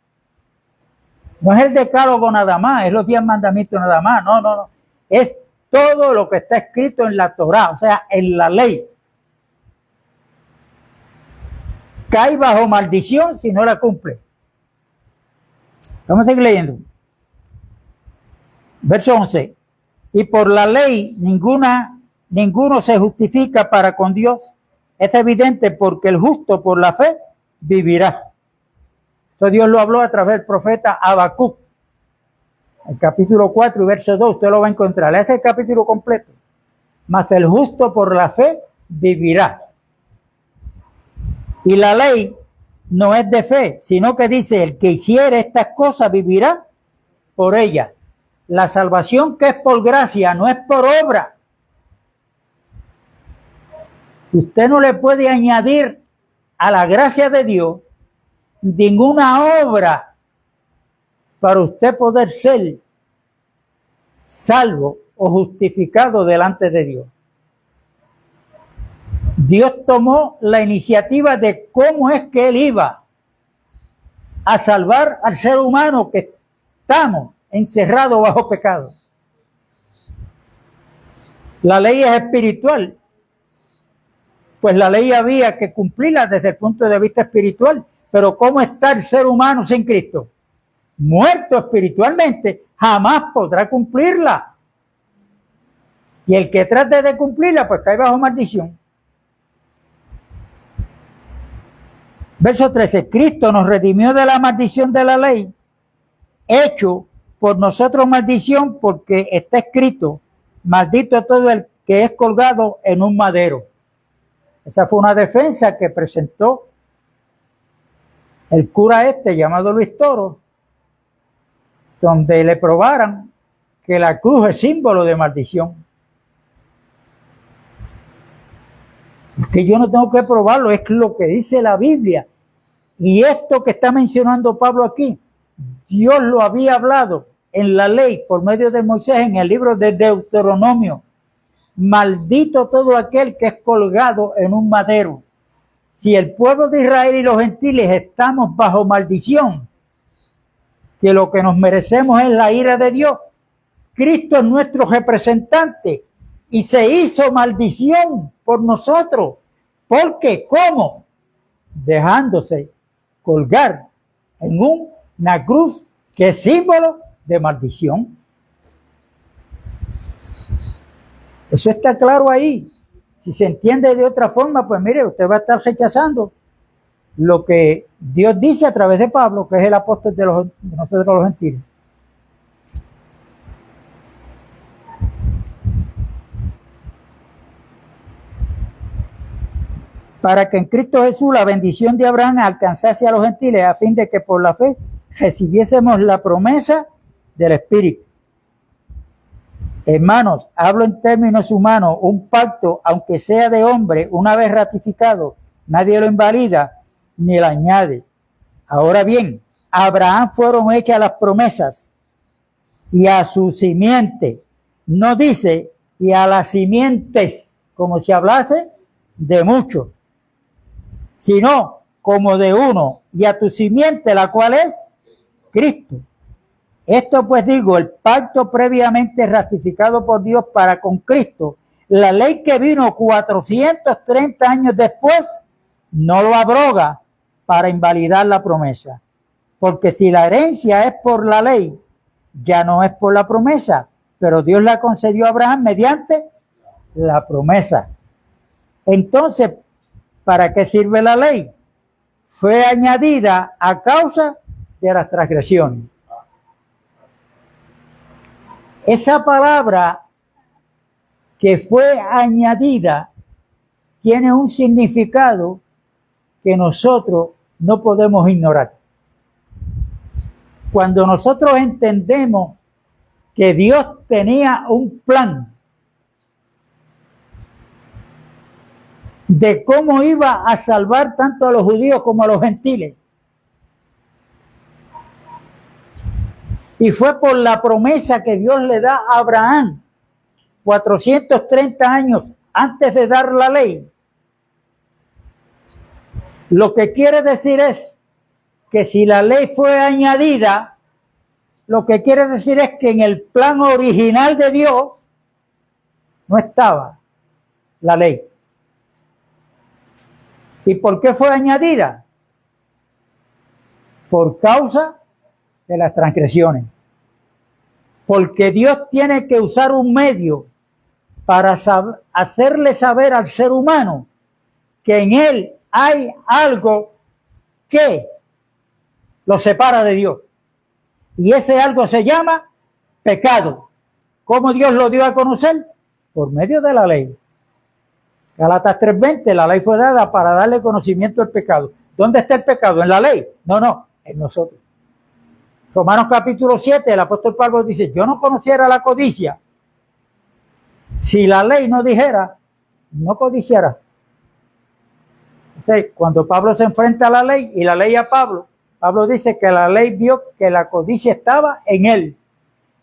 No es el decálogo nada más, es los 10 mandamientos nada más, no. Es todo lo que está escrito en la Torá, o sea, en la ley. Cae bajo maldición si no la cumple. Vamos a seguir leyendo. Verso 11. Y por la ley ninguno se justifica para con Dios. Es evidente porque el justo por la fe vivirá. Esto Dios lo habló a través del profeta Habacuc. El capítulo 4 y verso 2, usted lo va a encontrar. Ese es el capítulo completo. Mas el justo por la fe vivirá. Y la ley no es de fe, sino que dice: el que hiciere estas cosas vivirá por ellas. La salvación, que es por gracia, no es por obra. Usted no le puede añadir a la gracia de Dios ninguna obra para usted poder ser salvo o justificado delante de Dios. Dios tomó la iniciativa de cómo es que Él iba a salvar al ser humano que estamos encerrados bajo pecado. La ley es espiritual, pues la ley había que cumplirla desde el punto de vista espiritual. Pero ¿cómo está el ser humano sin Cristo? Muerto espiritualmente, jamás podrá cumplirla. Y el que trate de cumplirla, pues cae bajo maldición. Verso 13, Cristo nos redimió de la maldición de la ley, hecho por nosotros maldición, porque está escrito, maldito todo el que es colgado en un madero. Esa fue una defensa que presentó el cura llamado Luis Toro, donde le probaran que la cruz es símbolo de maldición. Que yo no tengo que probarlo, es lo que dice la Biblia. Y esto que está mencionando Pablo aquí, Dios lo había hablado en la ley por medio de Moisés en el libro de Deuteronomio. Maldito todo aquel que es colgado en un madero. Si el pueblo de Israel y los gentiles estamos bajo maldición, que lo que nos merecemos es la ira de Dios, Cristo es nuestro representante y se hizo maldición por nosotros. ¿Por qué? ¿Cómo? Dejándose colgar en una cruz que es símbolo de maldición. Eso está claro ahí. Si se entiende de otra forma, pues mire, usted va a estar rechazando lo que Dios dice a través de Pablo, que es el apóstol de nosotros los gentiles. Para que en Cristo Jesús la bendición de Abraham alcanzase a los gentiles, a fin de que por la fe recibiésemos la promesa del Espíritu. Hermanos, hablo en términos humanos, un pacto, aunque sea de hombre, una vez ratificado, nadie lo invalida ni lo añade. Ahora bien, a Abraham fueron hechas las promesas y a su simiente, no dice, y a las simientes, como si hablase de muchos, sino como de uno, y a tu simiente, la cual es Cristo. Esto pues digo, el pacto previamente ratificado por Dios para con Cristo, la ley que vino 430 años después, no lo abroga para invalidar la promesa. Porque si la herencia es por la ley, ya no es por la promesa, pero Dios la concedió a Abraham mediante la promesa. Entonces, ¿para qué sirve la ley? Fue añadida a causa de las transgresiones. Esa palabra que fue añadida tiene un significado que nosotros no podemos ignorar. Cuando nosotros entendemos que Dios tenía un plan de cómo iba a salvar tanto a los judíos como a los gentiles, y fue por la promesa que Dios le da a Abraham 430 años antes de dar la ley. Lo que quiere decir es que si la ley fue añadida, lo que quiere decir es que en el plan original de Dios no estaba la ley. ¿Y por qué fue añadida? Por causa de las transgresiones. Porque Dios tiene que usar un medio para hacerle saber al ser humano que en él hay algo que lo separa de Dios. Y ese algo se llama pecado. ¿Cómo Dios lo dio a conocer? Por medio de la ley. Gálatas 3:20, la ley fue dada para darle conocimiento al pecado. ¿Dónde está el pecado? ¿En la ley? No, en nosotros. Romanos capítulo 7, el apóstol Pablo dice, yo no conociera la codicia. Si la ley no dijera, no codiciara. Entonces, cuando Pablo se enfrenta a la ley y la ley a Pablo, Pablo dice que la ley vio que la codicia estaba en él.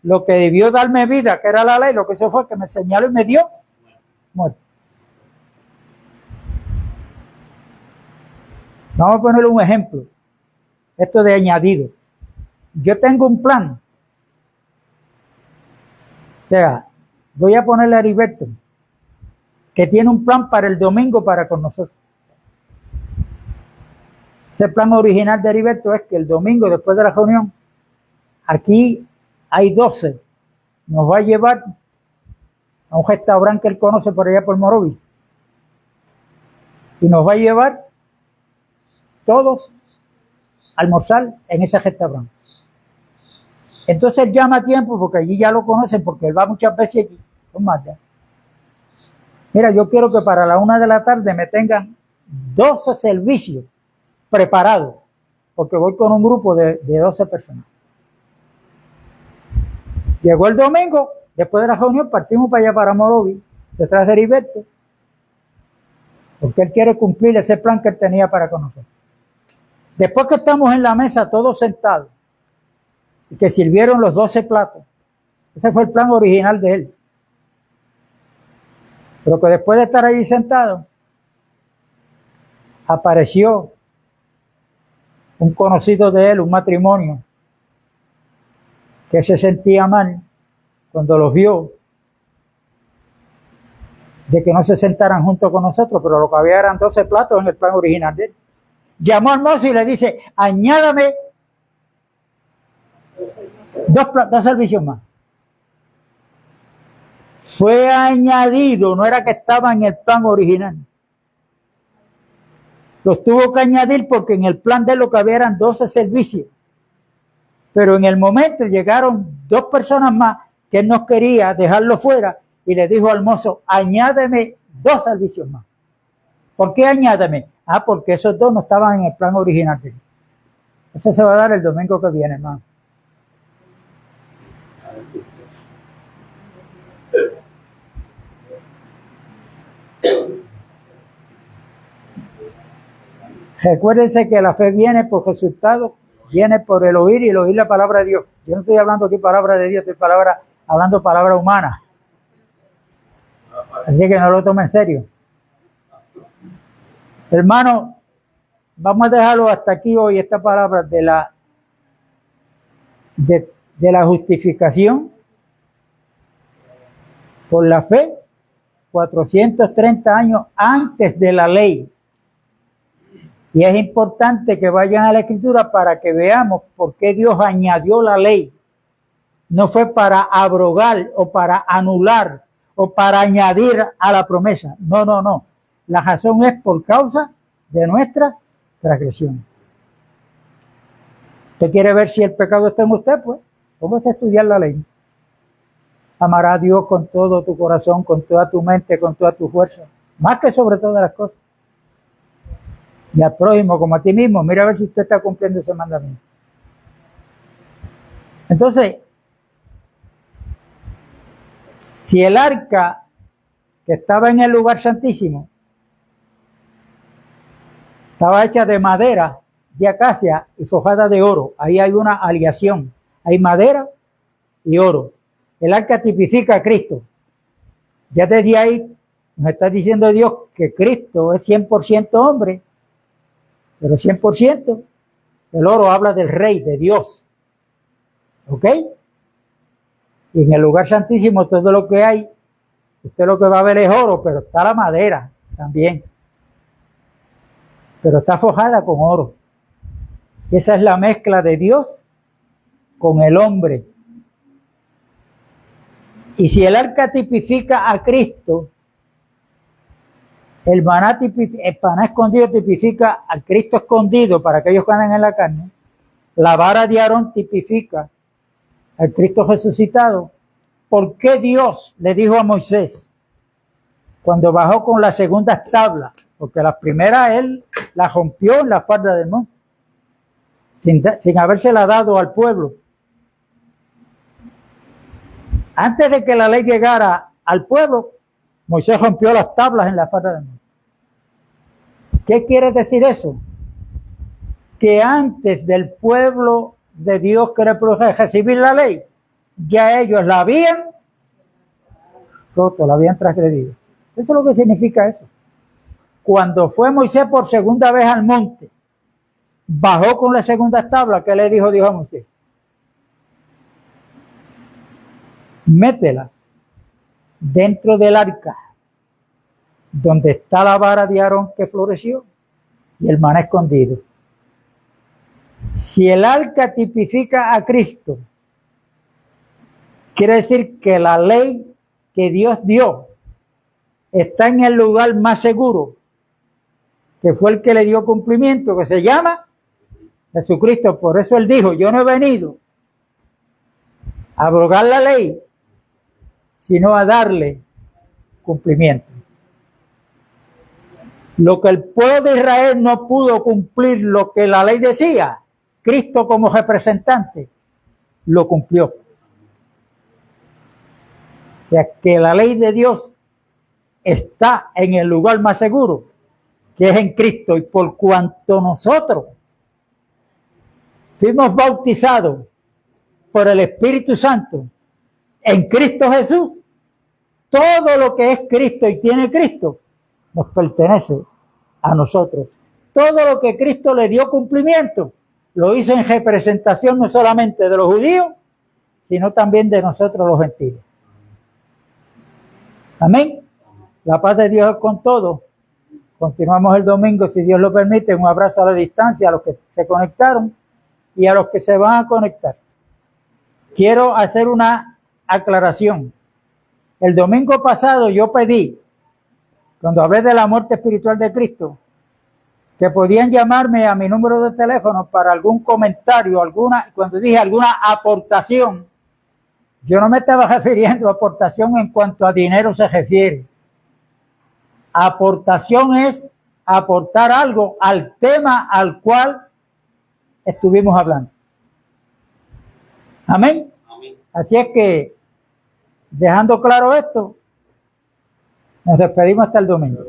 Lo que debió darme vida, que era la ley, lo que hizo fue que me señaló y me dio muerte. Vamos a ponerle un ejemplo. Esto de añadido. Yo tengo un plan. O sea, voy a ponerle a Heriberto que tiene un plan para el domingo para con nosotros. Ese plan original de Heriberto es que el domingo, después de la reunión, aquí hay 12. Nos va a llevar a un restaurante que él conoce por allá por Morovis. Y nos va a llevar todos a almorzar en ese restaurante. Entonces él llama a tiempo porque allí ya lo conocen, porque él va muchas veces allí. Mira, yo quiero que para la 1 de la tarde me tengan 12 servicios preparados, porque voy con un grupo de 12 personas. Llegó el domingo, después de la reunión, partimos para allá para Morovis, detrás de Heriberto, porque él quiere cumplir ese plan que él tenía para con nosotros. Después que estamos en la mesa todos sentados, y que sirvieron los 12 platos, ese fue el plan original de él. Pero que después de estar allí sentado, apareció un conocido de él, un matrimonio, que se sentía mal cuando los vio, de que no se sentaran junto con nosotros, pero lo que había eran 12 platos en el plan original de él. Llamó al mozo y le dice, añádame 2 servicios más. Fue añadido, no era que estaba en el plan original. Los tuvo que añadir porque en el plan de lo que había eran 12 servicios. Pero en el momento llegaron 2 personas más que él no quería dejarlo fuera y le dijo al mozo, añádeme 2 servicios más. ¿Por qué añádeme? Porque esos 2 no estaban en el plan original de él. Eso se va a dar el domingo que viene, hermano. Recuérdense que la fe viene por resultado, viene por el oír y el oír la palabra de Dios. Yo no estoy hablando aquí palabra de Dios, estoy hablando palabra humana. Así que no lo tomen en serio. Hermano, vamos a dejarlo hasta aquí hoy, esta palabra de la justificación por la fe, 430 años antes de la ley. Y es importante que vayan a la Escritura para que veamos por qué Dios añadió la ley. No fue para abrogar o para anular o para añadir a la promesa. No. La razón es por causa de nuestra transgresión. ¿Usted quiere ver si el pecado está en usted? Pues, vamos a estudiar la ley. Amará a Dios con todo tu corazón, con toda tu mente, con toda tu fuerza. Más que sobre todas las cosas. Y al prójimo como a ti mismo. Mira a ver si usted está cumpliendo ese mandamiento. Entonces, si el arca que estaba en el lugar santísimo estaba hecha de madera, de acacia y forjada de oro, ahí hay una aleación. Hay madera y oro. El arca tipifica a Cristo. Ya desde ahí nos está diciendo Dios que Cristo es 100% hombre, pero 100%. El oro habla del Rey, de Dios. ¿Ok? Y en el lugar santísimo todo lo que hay, usted lo que va a ver es oro, pero está la madera también. Pero está forjada con oro. Y esa es la mezcla de Dios con el hombre. Y si el arca tipifica a Cristo, el maná escondido tipifica al Cristo escondido para aquellos que andan en la carne. La vara de Aarón tipifica al Cristo resucitado. ¿Por qué Dios le dijo a Moisés cuando bajó con las segundas tablas? Porque las primeras él las rompió en la falda del monte, sin habérsela dado al pueblo. Antes de que la ley llegara al pueblo, Moisés rompió las tablas en la falda del monte. ¿Qué quiere decir eso? Que antes del pueblo de Dios que recibir la ley, ya ellos la habían roto, la habían transgredido. Eso es lo que significa eso. Cuando fue Moisés por segunda vez al monte, bajó con la segunda tabla, ¿qué le dijo Dios a Moisés? Mételas dentro del arca donde está la vara de Aarón que floreció y el maná escondido. Si el arca tipifica a Cristo, quiere decir que la ley que Dios dio está en el lugar más seguro, que fue el que le dio cumplimiento, que se llama Jesucristo. Por eso él dijo, yo no he venido a abrogar la ley, sino a darle cumplimiento. Lo que el pueblo de Israel no pudo cumplir, lo que la ley decía, Cristo como representante lo cumplió. O sea, que la ley de Dios está en el lugar más seguro, que es en Cristo, y por cuanto nosotros fuimos bautizados por el Espíritu Santo en Cristo Jesús, todo lo que es Cristo y tiene Cristo nos pertenece a nosotros. Todo lo que Cristo le dio cumplimiento lo hizo en representación no solamente de los judíos, sino también de nosotros los gentiles. Amén. La paz de Dios es con todos. Continuamos el domingo, si Dios lo permite. Un abrazo a la distancia a los que se conectaron y a los que se van a conectar. Quiero hacer una aclaración. El domingo pasado yo pedí, cuando hablé de la muerte espiritual de Cristo, que podían llamarme a mi número de teléfono para algún comentario, cuando dije alguna aportación, yo no me estaba refiriendo a aportación en cuanto a dinero se refiere. Aportación es aportar algo al tema al cual estuvimos hablando. Amén. Amén. Así es que, dejando claro esto, nos despedimos hasta el domingo.